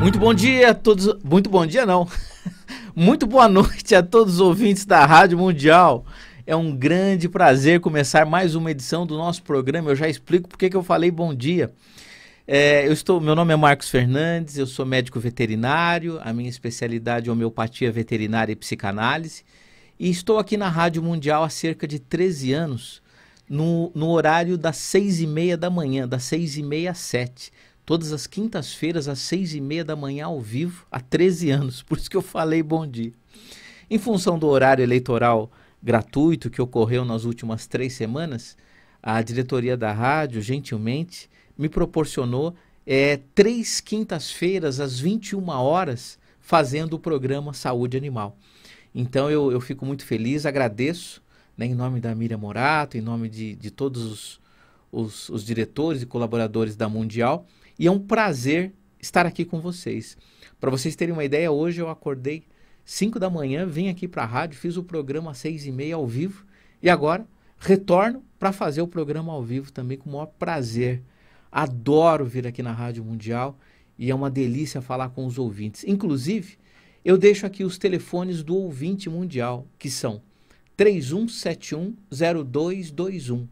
Muito bom dia a todos. Muito bom dia, não. Muito boa noite a todos os ouvintes da Rádio Mundial. É um grande prazer começar mais uma edição do nosso programa. Eu já explico porque que eu falei bom dia. Meu nome é Marcos Fernandes, eu sou médico veterinário, a minha especialidade é homeopatia veterinária e psicanálise. E estou aqui na Rádio Mundial há cerca de 13 anos, no horário das 6h30 da manhã, das 6h30 às 7h. Todas as quintas-feiras, às 6h30 da manhã, ao vivo, há 13 anos. Por isso que eu falei bom dia. Em função do horário eleitoral gratuito que ocorreu nas últimas 3 semanas, a diretoria da rádio, gentilmente, me proporcionou 3 quintas-feiras, às 21 horas, fazendo o programa Saúde Animal. Então, eu fico muito feliz, agradeço, né, em nome da Miriam Morato, em nome de todos os diretores e colaboradores da Mundial. E é um prazer estar aqui com vocês. Para vocês terem uma ideia, hoje eu acordei 5 da manhã, vim aqui para a rádio, fiz o programa às 6h30 ao vivo e agora retorno para fazer o programa ao vivo também com o maior prazer. Adoro vir aqui na Rádio Mundial e é uma delícia falar com os ouvintes. Inclusive, eu deixo aqui os telefones do ouvinte mundial, que são 31710221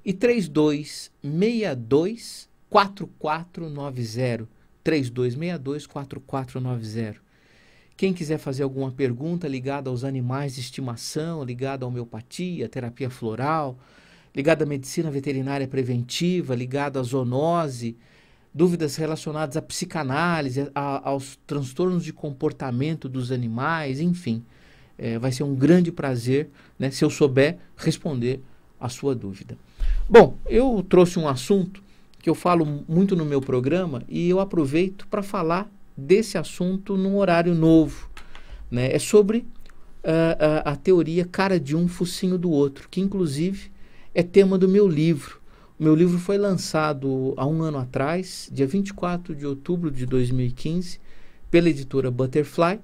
e 3262-4490, 3262-4490. Quem quiser fazer alguma pergunta ligada aos animais de estimação, ligada à homeopatia, terapia floral, ligada à medicina veterinária preventiva, ligada à zoonose, dúvidas relacionadas à psicanálise, aos transtornos de comportamento dos animais, enfim, vai ser um grande prazer, né, se eu souber responder a sua dúvida. Bom, eu trouxe um assunto que eu falo muito no meu programa e eu aproveito para falar desse assunto num horário novo, né? É sobre a teoria cara de um, focinho do outro, que inclusive é tema do meu livro. O meu livro foi lançado há um ano atrás, dia 24 de outubro de 2015, pela editora Butterfly,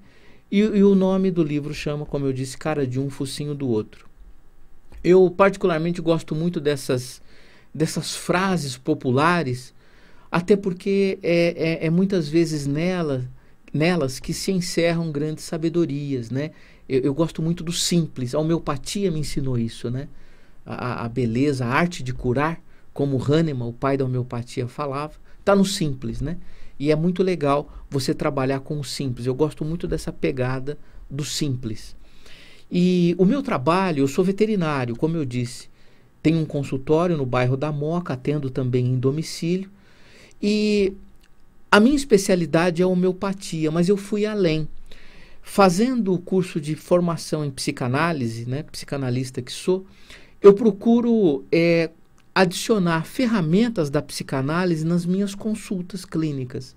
e o nome do livro chama, como eu disse, Cara de um, Focinho do Outro. Eu particularmente gosto muito dessas frases populares, até porque muitas vezes nelas que se encerram grandes sabedorias, né? Eu gosto muito do simples, a homeopatia me ensinou isso, né? A beleza, a arte de curar, como Hahnemann, o pai da homeopatia, falava, está no simples, né? E é muito legal você trabalhar com o simples. Eu gosto muito dessa pegada do simples. E o meu trabalho, eu sou veterinário, como eu disse, tenho um consultório no bairro da Moca, atendo também em domicílio, e a minha especialidade é a homeopatia, mas eu fui além. Fazendo o curso de formação em psicanálise, né, psicanalista que sou, eu procuro adicionar ferramentas da psicanálise nas minhas consultas clínicas.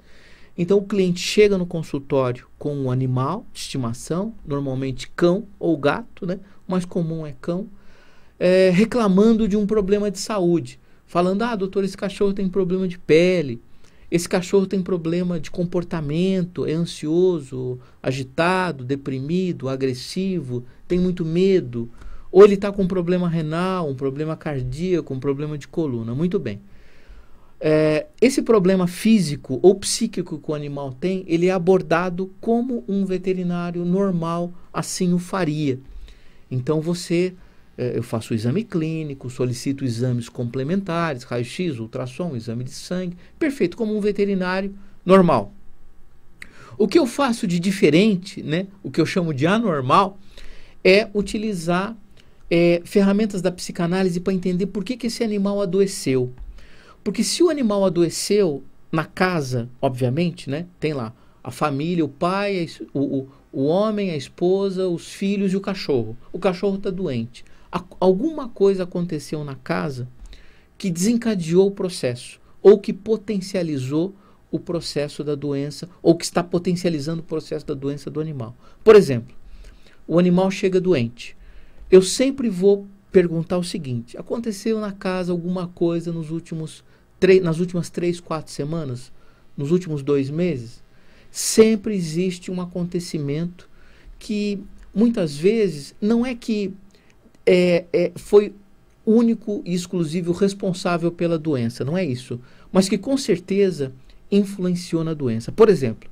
Então o cliente chega no consultório com um animal de estimação, normalmente cão ou gato, né? O mais comum é cão, reclamando de um problema de saúde, falando, doutor, esse cachorro tem problema de pele, esse cachorro tem problema de comportamento, é ansioso, agitado, deprimido, agressivo, tem muito medo, ou ele está com um problema renal, um problema cardíaco, um problema de coluna. Muito bem. Esse problema físico ou psíquico que o animal tem, ele é abordado como um veterinário normal assim o faria. Então eu faço o exame clínico, solicito exames complementares, raio-x, ultrassom, exame de sangue, perfeito, como um veterinário normal. O que eu faço de diferente, né, o que eu chamo de anormal, é utilizar ferramentas da psicanálise para entender por que esse animal adoeceu. Porque se o animal adoeceu na casa, obviamente, né, tem lá a família, o pai, o homem, a esposa, os filhos e o cachorro. O cachorro está doente. Alguma coisa aconteceu na casa que desencadeou o processo, ou que potencializou o processo da doença, ou que está potencializando o processo da doença do animal. Por exemplo, o animal chega doente. Eu sempre vou perguntar o seguinte: aconteceu na casa alguma coisa nas últimas 3, 4 semanas? Nos últimos 2 meses? Sempre existe um acontecimento que muitas vezes não é que foi único e exclusivo responsável pela doença, não é isso, mas que com certeza influenciou na doença. Por exemplo,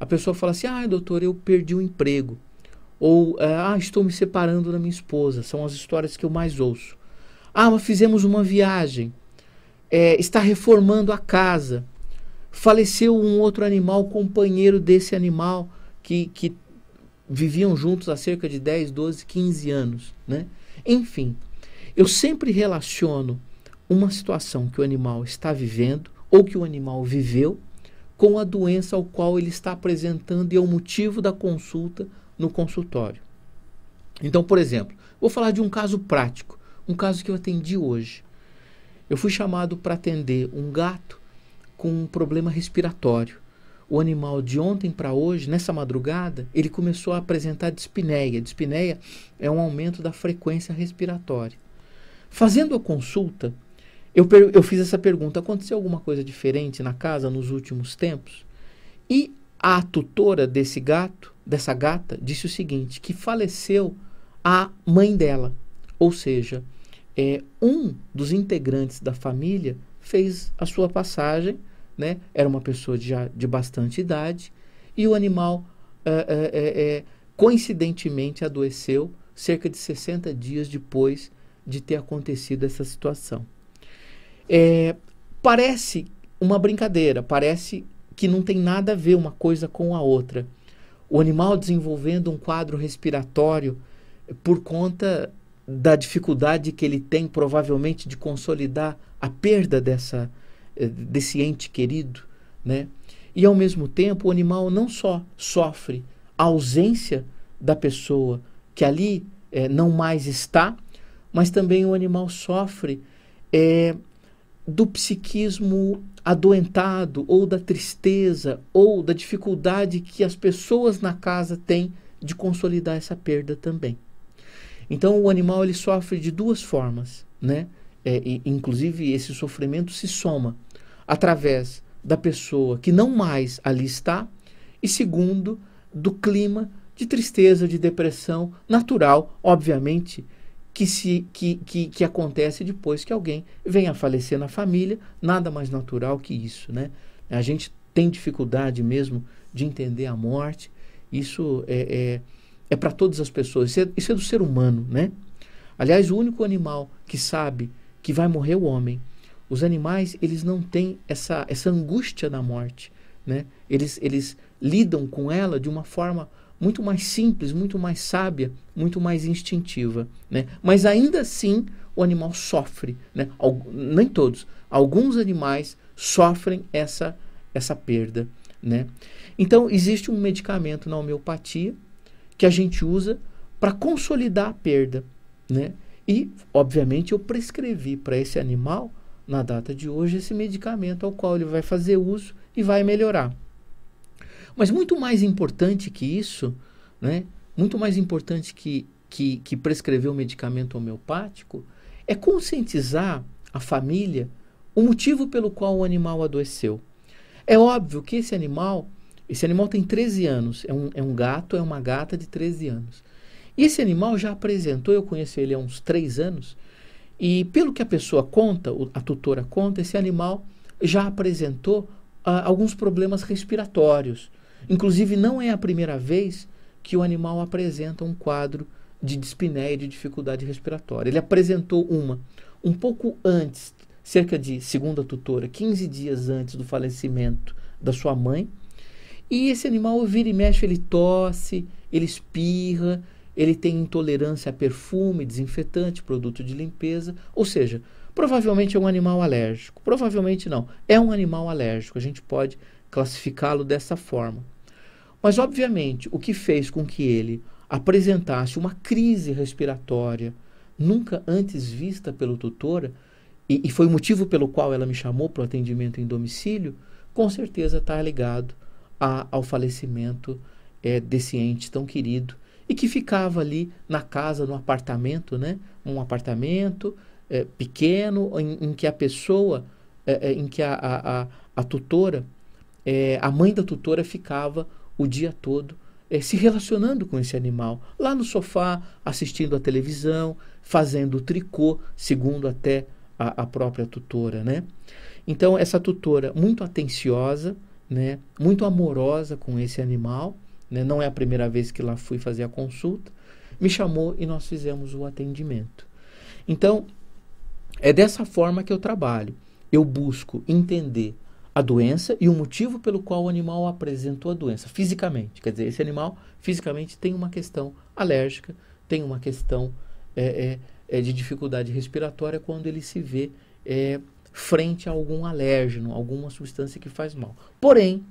a pessoa fala assim, doutor, eu perdi o emprego. Ou, estou me separando da minha esposa. São as histórias que eu mais ouço. Mas fizemos uma viagem. Está reformando a casa. Faleceu um outro animal, companheiro desse animal, que viviam juntos há cerca de 10, 12, 15 anos. Né? Enfim, eu sempre relaciono uma situação que o animal está vivendo, ou que o animal viveu, com a doença ao qual ele está apresentando e é o motivo da consulta no consultório. Então, por exemplo, vou falar de um caso prático, um caso que eu atendi hoje. Eu fui chamado para atender um gato com um problema respiratório. O animal, de ontem para hoje, nessa madrugada, ele começou a apresentar dispneia. Dispneia é um aumento da frequência respiratória. Fazendo a consulta, eu fiz essa pergunta: aconteceu alguma coisa diferente na casa nos últimos tempos? E a tutora desse gato, dessa gata, disse o seguinte, que faleceu a mãe dela. Ou seja, um dos integrantes da família fez a sua passagem, né? Era uma pessoa de bastante idade, e o animal, coincidentemente, adoeceu cerca de 60 dias depois de ter acontecido essa situação. Parece uma brincadeira, parece que não tem nada a ver uma coisa com a outra. O animal desenvolvendo um quadro respiratório por conta da dificuldade que ele tem, provavelmente, de consolidar a perda desse ente querido, né? E, ao mesmo tempo, o animal não só sofre a ausência da pessoa que ali não mais está, mas também o animal sofre do psiquismo adoentado, ou da tristeza, ou da dificuldade que as pessoas na casa têm de consolidar essa perda também. Então, o animal ele sofre de duas formas, né? Inclusive, esse sofrimento se soma através da pessoa que não mais ali está, e segundo, do clima de tristeza, de depressão natural, obviamente, que acontece depois que alguém vem a falecer na família. Nada mais natural que isso, né? A gente tem dificuldade mesmo de entender a morte. Isso é para todas as pessoas. Isso é do ser humano, né? Aliás, o único animal que sabe que vai morrer é o homem. Os animais, eles não têm essa angústia da morte, né? Eles lidam com ela de uma forma muito mais simples, muito mais sábia, muito mais instintiva, né? Mas ainda assim o animal sofre, né? Nem todos, alguns animais sofrem essa perda, né? Então existe um medicamento na homeopatia que a gente usa para consolidar a perda, né? E, obviamente, eu prescrevi para esse animal, na data de hoje, esse medicamento ao qual ele vai fazer uso e vai melhorar. Mas muito mais importante que isso, né? Muito mais importante que prescrever o medicamento homeopático, é conscientizar a família o motivo pelo qual o animal adoeceu. É óbvio que esse animal tem 13 anos, é um gato, é uma gata de 13 anos. E esse animal já apresentou, eu conheço ele há uns 3 anos, e pelo que a pessoa conta, a tutora conta, esse animal já apresentou alguns problemas respiratórios. Inclusive, não é a primeira vez que o animal apresenta um quadro de dispneia, de dificuldade respiratória. Ele apresentou um pouco antes, cerca de, segundo a tutora, 15 dias antes do falecimento da sua mãe. E esse animal, vira e mexe, ele tosse, ele espirra, ele tem intolerância a perfume, desinfetante, produto de limpeza. Ou seja, provavelmente é um animal alérgico. Provavelmente não, é um animal alérgico. A gente pode classificá-lo dessa forma. Mas, obviamente, o que fez com que ele apresentasse uma crise respiratória nunca antes vista pela tutora, e foi o motivo pelo qual ela me chamou para o atendimento em domicílio, com certeza está ligado ao falecimento desse ente tão querido, e que ficava ali na casa, no apartamento, né? Um apartamento pequeno, em que a pessoa, em que a tutora, a mãe da tutora ficava o dia todo se relacionando com esse animal, lá no sofá, assistindo a televisão, fazendo tricô, segundo até a própria tutora, né? Então, essa tutora muito atenciosa, né, muito amorosa com esse animal, né, não é a primeira vez que lá fui fazer a consulta, me chamou e nós fizemos o atendimento. Então, é dessa forma que eu trabalho. Eu busco entender a doença e o motivo pelo qual o animal apresentou a doença fisicamente. Quer dizer, esse animal fisicamente tem uma questão alérgica, tem uma questão de dificuldade respiratória quando ele se vê frente a algum alérgeno, alguma substância que faz mal. Porém,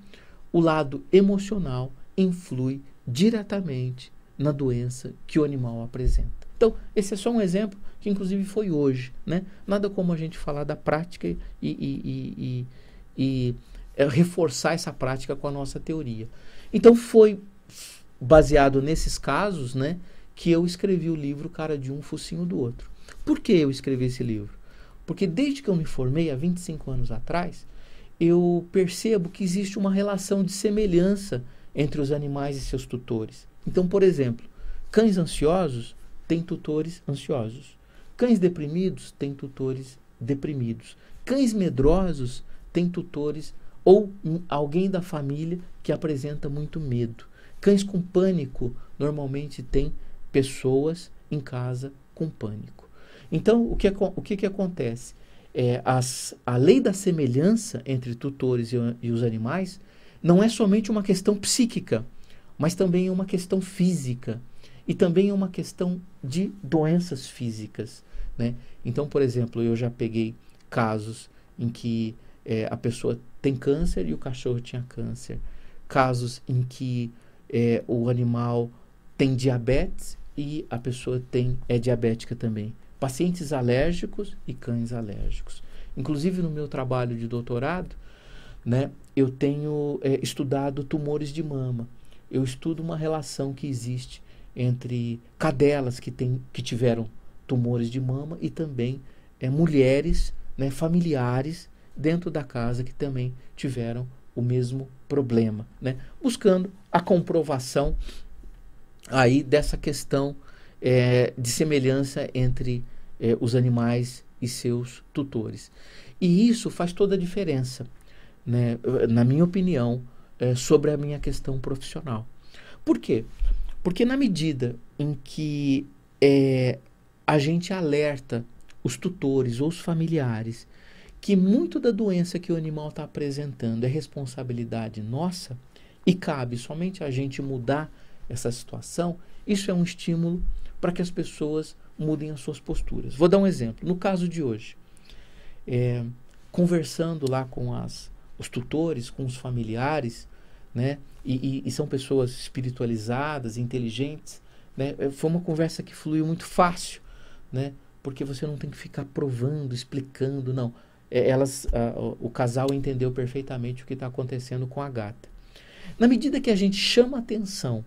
o lado emocional influi diretamente na doença que o animal apresenta. Então, esse é só um exemplo que inclusive foi hoje, né? Nada como a gente falar da prática e reforçar essa prática com a nossa teoria. Então, foi baseado nesses casos, né, que eu escrevi o livro Cara de Um, Focinho do Outro. Por que eu escrevi esse livro? Porque desde que eu me formei, há 25 anos atrás, eu percebo que existe uma relação de semelhança entre os animais e seus tutores. Então, por exemplo, cães ansiosos têm tutores ansiosos. Cães deprimidos têm tutores deprimidos. Cães medrosos têm tutores ou alguém da família que apresenta muito medo. Cães com pânico normalmente têm pessoas em casa com pânico. Então, o que acontece? A lei da semelhança entre tutores e os animais não é somente uma questão psíquica, mas também é uma questão física e também é uma questão de doenças físicas, né? Então, por exemplo, eu já peguei casos em que a pessoa tem câncer e o cachorro tinha câncer. Casos em que o animal tem diabetes e a pessoa é diabética também. Pacientes alérgicos e cães alérgicos. Inclusive, no meu trabalho de doutorado, né, eu tenho estudado tumores de mama. Eu estudo uma relação que existe entre cadelas que tiveram tumores de mama e também mulheres, né, familiares dentro da casa que também tiveram o mesmo problema, né, buscando a comprovação aí dessa questão de semelhança entre os animais e seus tutores. E isso faz toda a diferença, né, na minha opinião, sobre a minha questão profissional. Por quê? Porque na medida em que a gente alerta os tutores ou os familiares que muito da doença que o animal está apresentando é responsabilidade nossa e cabe somente a gente mudar essa situação, isso é um estímulo para que as pessoas mudem as suas posturas. Vou dar um exemplo. No caso de hoje, conversando lá com os tutores, com os familiares, né, e são pessoas espiritualizadas, inteligentes, né, foi uma conversa que fluiu muito fácil, né, porque você não tem que ficar provando, explicando, não. O casal entendeu perfeitamente o que está acontecendo com a gata. Na medida que a gente chama atenção,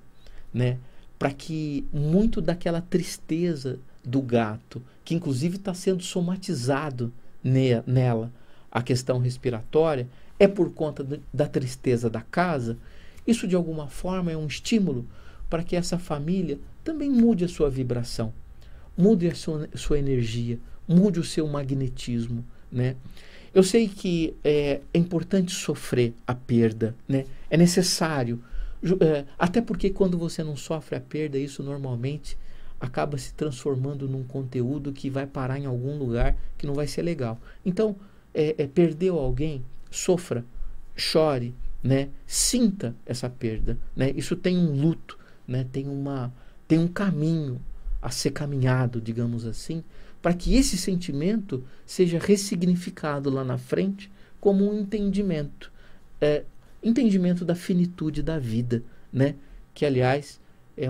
né, para que muito daquela tristeza do gato, que inclusive está sendo somatizado nela, a questão respiratória, é por conta da tristeza da casa, isso de alguma forma é um estímulo para que essa família também mude a sua vibração, mude a sua energia, mude o seu magnetismo, né? Eu sei que é importante sofrer a perda, né? É necessário, até porque quando você não sofre a perda, isso normalmente acaba se transformando num conteúdo que vai parar em algum lugar que não vai ser legal. Então, perdeu alguém, sofra, chore, né? Sinta essa perda, né? Isso tem um luto, né? Tem um caminho a ser caminhado, digamos assim, para que esse sentimento seja ressignificado lá na frente como um entendimento, entendimento da finitude da vida, né? Que, aliás, é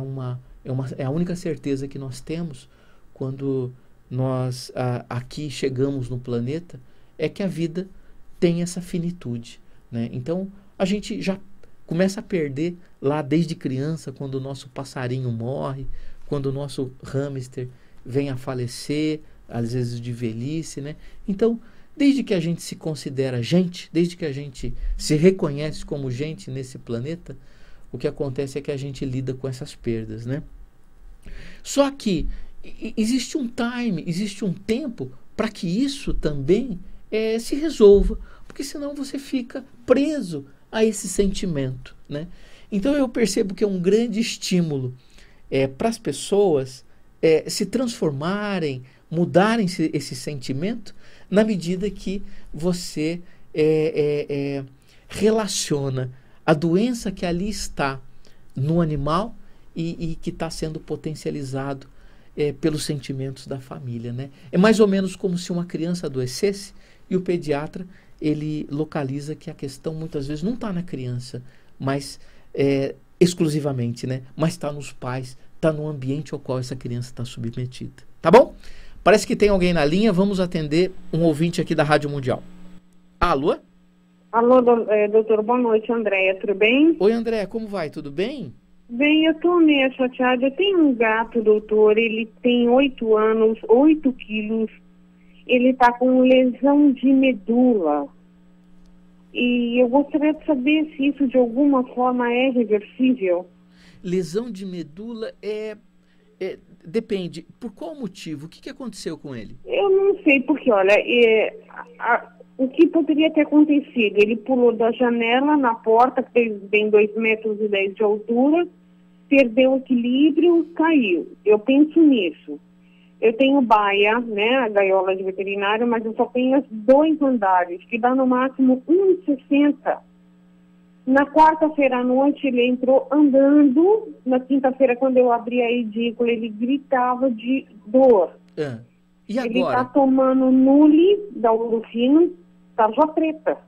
a única certeza que nós temos quando nós aqui chegamos no planeta, é que a vida tem essa finitude, né? Então, a gente já começa a perder lá desde criança, quando o nosso passarinho morre, quando o nosso hamster vem a falecer, às vezes de velhice, né? Então, desde que a gente se considera gente, desde que a gente se reconhece como gente nesse planeta, o que acontece é que a gente lida com essas perdas, né? Só que existe um time, existe um tempo para que isso também se resolva, porque senão você fica preso a esse sentimento, né? Então eu percebo que é um grande estímulo para as pessoas se transformarem, mudarem esse sentimento, na medida que você relaciona a doença que ali está no animal e que está sendo potencializado pelos sentimentos da família, né? É mais ou menos como se uma criança adoecesse e o pediatra ele localiza que a questão muitas vezes não está na criança, mas exclusivamente, né? Mas está nos pais, está no ambiente ao qual essa criança está submetida. Tá bom? Parece que tem alguém na linha, vamos atender um ouvinte aqui da Rádio Mundial. Alô? Alô, doutor, boa noite, Andréia, tudo bem? Oi, Andréia, como vai? Tudo bem? Bem, eu tô meio chateada. Eu tenho um gato, doutor, ele tem 8 anos, 8 quilos, ele tá com lesão de medula. E eu gostaria de saber se isso de alguma forma é reversível. Lesão de medula depende. Por qual motivo? O que aconteceu com ele? Eu não sei, porque, olha, o que poderia ter acontecido? Ele pulou da janela na porta, que tem 2,10 metros de altura, perdeu o equilíbrio, caiu. Eu penso nisso. Eu tenho baia, né, a gaiola de veterinário, mas eu só tenho os 2 andares, que dá no máximo 1,60. Na quarta-feira à noite ele entrou andando. Na quinta-feira, quando eu abri a edícula, ele gritava de dor. E agora? Ele está tomando Nuli da Urufino, tarja preta.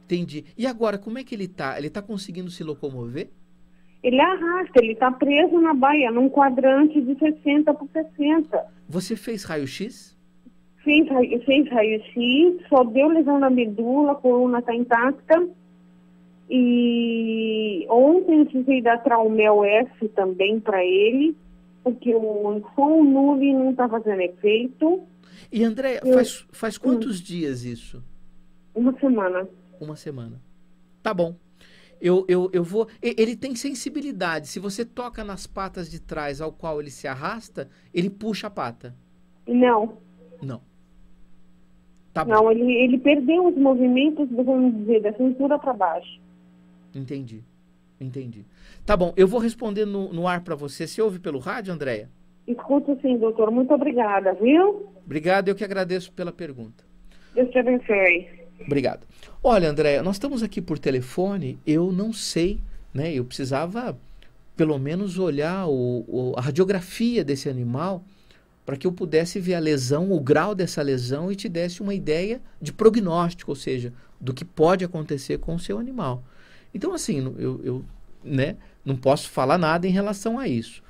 Entendi. E agora, como é que ele está? Ele está conseguindo se locomover? Ele arrasta, ele está preso na baia, num quadrante de 60 por 60. Você fez raio-x? Fez raio-x, só deu lesão na medula, a coluna está intacta. E ontem eu precisei dar Traumel S também para ele, porque só o Nuli não está fazendo efeito. E André, faz quantos dias isso? 1 semana. 1 semana. Tá bom. Eu vou... Ele tem sensibilidade. Se você toca nas patas de trás ao qual ele se arrasta, ele puxa a pata. Não. Não. Tá bom. Não, ele perdeu os movimentos, vamos dizer, da cintura para baixo. Entendi. Tá bom, eu vou responder no ar para você. Você ouve pelo rádio, Andréia? Escuto sim, doutor. Muito obrigada, viu? Obrigado, eu que agradeço pela pergunta. Deus te abençoe. Obrigado. Olha, Andréia, nós estamos aqui por telefone, eu não sei, né? Eu precisava pelo menos olhar a radiografia desse animal para que eu pudesse ver a lesão, o grau dessa lesão e te desse uma ideia de prognóstico, ou seja, do que pode acontecer com o seu animal. Então, assim, eu né, não posso falar nada em relação a isso.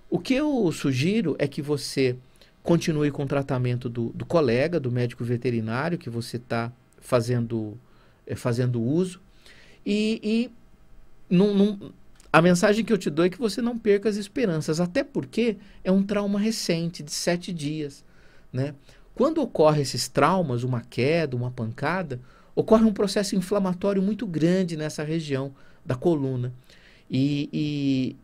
O que eu sugiro é que você continue com o tratamento do colega, do médico veterinário que você está fazendo uso. A mensagem que eu te dou é que você não perca as esperanças, até porque é um trauma recente, de 7 dias. Né? Quando ocorrem esses traumas, uma queda, uma pancada, ocorre um processo inflamatório muito grande nessa região da coluna. E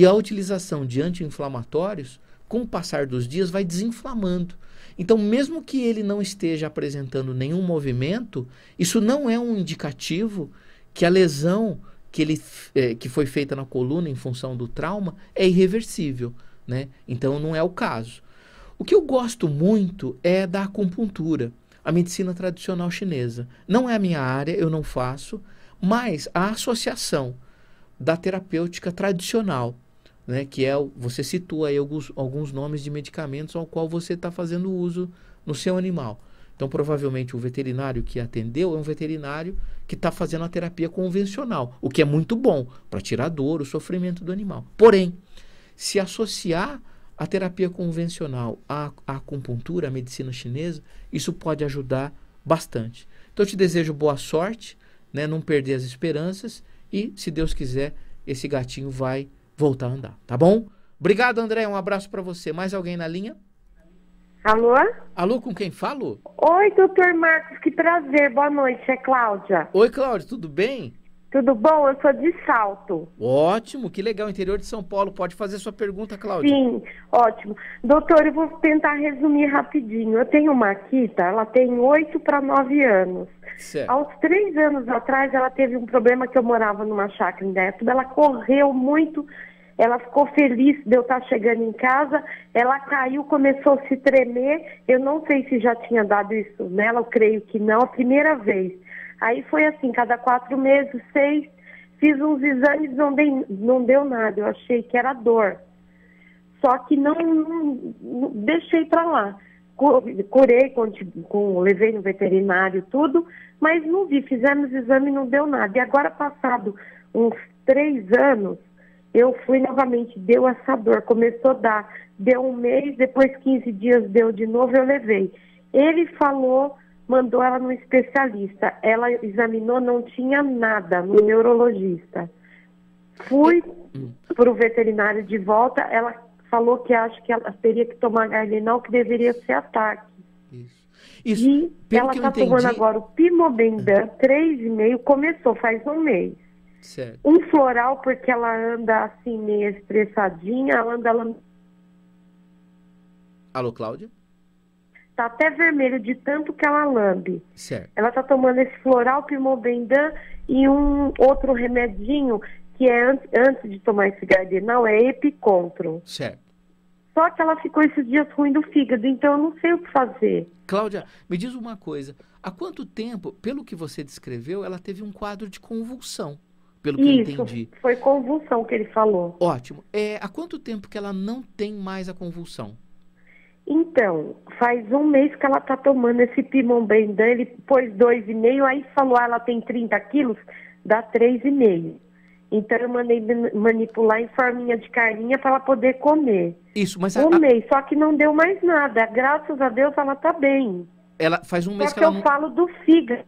a utilização de anti-inflamatórios, com o passar dos dias, vai desinflamando. Então, mesmo que ele não esteja apresentando nenhum movimento, isso não é um indicativo que a lesão que foi feita na coluna em função do trauma é irreversível. Né? Então, não é o caso. O que eu gosto muito é da acupuntura, a medicina tradicional chinesa. Não é a minha área, eu não faço, mas a associação da terapêutica tradicional, né, que você situa aí alguns nomes de medicamentos ao qual você está fazendo uso no seu animal. Então, provavelmente, o veterinário que atendeu é um veterinário que está fazendo a terapia convencional, o que é muito bom para tirar a dor, o sofrimento do animal. Porém, se associar a terapia convencional à acupuntura, à medicina chinesa, isso pode ajudar bastante. Então, eu te desejo boa sorte, né, não perder as esperanças e, se Deus quiser, esse gatinho vai voltar a andar, tá bom? Obrigado, André, um abraço para você. Mais alguém na linha? Alô? Alô, com quem falo? Oi, doutor Marcos, que prazer, boa noite, é Cláudia. Oi, Cláudia, tudo bem? Tudo bom? Eu sou de Salto. Ótimo, que legal, interior de São Paulo. Pode fazer sua pergunta, Cláudia. Sim, ótimo. Doutor, eu vou tentar resumir rapidinho. Eu tenho uma Akita, ela tem 8 para 9 anos. Certo. Aos 3 anos atrás, ela teve um problema que eu morava numa chácara em Dayatuba. Ela correu muito, ela ficou feliz de eu estar chegando em casa. Ela caiu, começou a se tremer. Eu não sei se já tinha dado isso nela, eu creio que não, a primeira vez. Aí foi assim, cada 4 meses, 6, fiz uns exames, não deu nada. Eu achei que era dor. Só que não deixei para lá. Curei, levei no veterinário tudo, mas não vi, fizemos exame e não deu nada. E agora, passado uns 3 anos, eu fui novamente, deu essa dor, começou a dar, deu um mês, depois 15 dias deu de novo, eu levei. Ele falou, mandou ela no especialista, ela examinou, não tinha nada, no neurologista. Fui para o veterinário de volta, ela falou que acho que ela teria que tomar Gardenal, que deveria ser ataque. Isso. E ela está tomando agora o Pimobendan, 3,5, começou faz um mês. Certo. Um floral, porque ela anda assim, meio estressadinha, ela... Alô, Cláudia? Tá até vermelho de tanto que ela lambe. Certo. Ela tá tomando esse floral, Pimobendan e um outro remedinho que é antes de tomar esse Gardenal, é Epicontro. Certo. Só que ela ficou esses dias ruim do fígado, então eu não sei o que fazer. Cláudia, me diz uma coisa. Há quanto tempo, pelo que você descreveu, ela teve um quadro de convulsão? Pelo que eu entendi. Foi convulsão que ele falou. Ótimo. Há quanto tempo que ela não tem mais a convulsão? Então, faz um mês que ela tá tomando esse Pimobendan, ele pôs 2,5, aí falou, ela tem 30 quilos, dá 3,5. Então eu mandei manipular em forminha de carninha para ela poder comer. Isso, mas um mês, só que não deu mais nada. Graças a Deus ela tá bem. Ela faz um mês só que ela eu falo do fígado.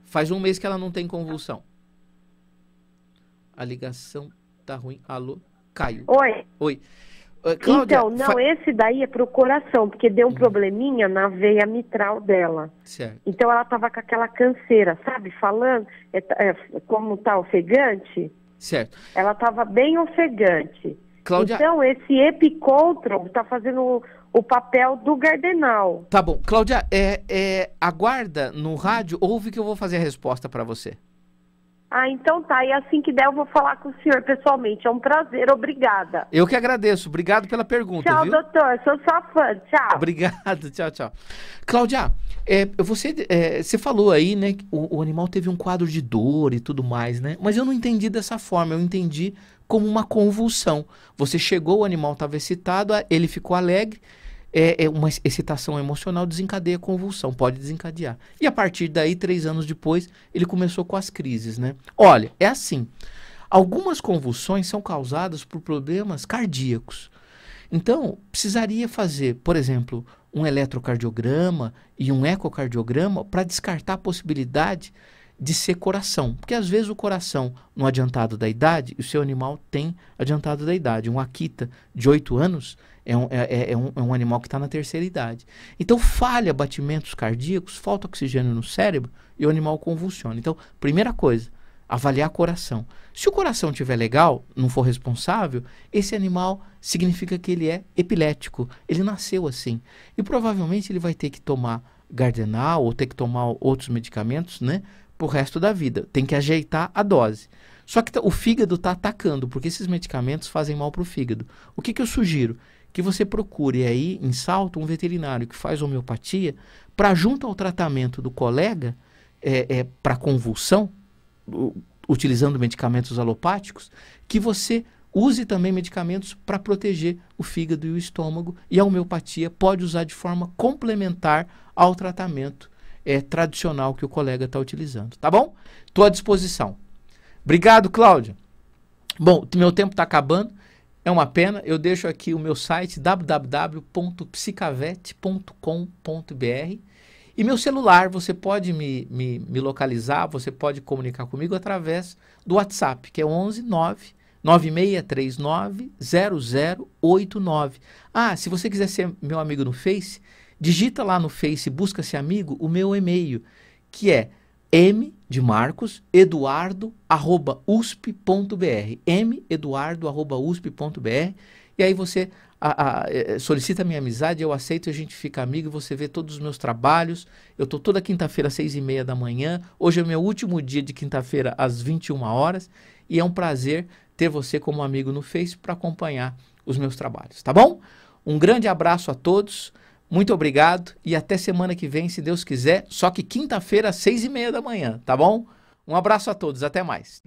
Faz um mês que ela não tem convulsão. A ligação tá ruim. Alô, Caio. Oi. Oi. Cláudia, então, não, esse daí é pro coração, porque deu um probleminha na veia mitral dela. Certo. Então ela tava com aquela canseira, sabe? Falando, como tá ofegante. Certo. Ela estava bem ofegante. Cláudia... Então, esse Epicontro está fazendo o papel do Gardenal. Tá bom. Cláudia, aguarda no rádio, ouve que eu vou fazer a resposta para você. Ah, então tá. E assim que der, eu vou falar com o senhor pessoalmente. É um prazer. Obrigada. Eu que agradeço. Obrigado pela pergunta, tchau, viu? doutor. Sou sua fã. Tchau. Obrigado. Tchau, tchau. Cláudia, você falou aí, né, que o animal teve um quadro de dor e tudo mais, né? Mas eu não entendi dessa forma. Eu entendi como uma convulsão. Você chegou, o animal estava excitado, ele ficou alegre. Uma excitação emocional desencadeia a convulsão, pode desencadear. E a partir daí, 3 anos depois, ele começou com as crises, né? Olha, é assim, algumas convulsões são causadas por problemas cardíacos. Então, precisaria fazer, por exemplo, um eletrocardiograma e um ecocardiograma para descartar a possibilidade de ser coração. Porque às vezes o coração, no adiantado da idade, e o seu animal tem adiantado da idade. Um Akita de 8 anos é um animal que está na terceira idade. Então falha batimentos cardíacos, falta oxigênio no cérebro e o animal convulsiona. Então, primeira coisa, avaliar coração. Se o coração estiver legal, não for responsável, esse animal significa que ele é epilético. Ele nasceu assim. E provavelmente ele vai ter que tomar Gardenal ou ter que tomar outros medicamentos, né, pro resto da vida. Tem que ajeitar a dose. Só que o fígado está atacando, porque esses medicamentos fazem mal para o fígado. O que eu sugiro? Que você procure aí, em Salto, um veterinário que faz homeopatia, para junto ao tratamento do colega, para convulsão, utilizando medicamentos alopáticos, que você use também medicamentos para proteger o fígado e o estômago, e a homeopatia pode usar de forma complementar ao tratamento tradicional que o colega está utilizando, tá bom? Estou à disposição. Obrigado, Cláudia. Bom, meu tempo está acabando, é uma pena. Eu deixo aqui o meu site www.psicavet.com.br e meu celular, você pode me localizar, você pode comunicar comigo através do WhatsApp, que é 11 9 9639 0089. Ah, se você quiser ser meu amigo no Face, digita lá no Face, busca-se amigo, o meu e-mail, que é M de Marcos, eduardo@usp.br, meduardo@usp.br, e aí você solicita a minha amizade, eu aceito e a gente fica amigo, você vê todos os meus trabalhos. Eu estou toda quinta-feira às 6h30 da manhã, hoje é o meu último dia de quinta-feira às 21 horas, e é um prazer ter você como amigo no Face para acompanhar os meus trabalhos, tá bom? Um grande abraço a todos, muito obrigado e até semana que vem, se Deus quiser, só que quinta-feira às 6h30 da manhã, tá bom? Um abraço a todos, até mais.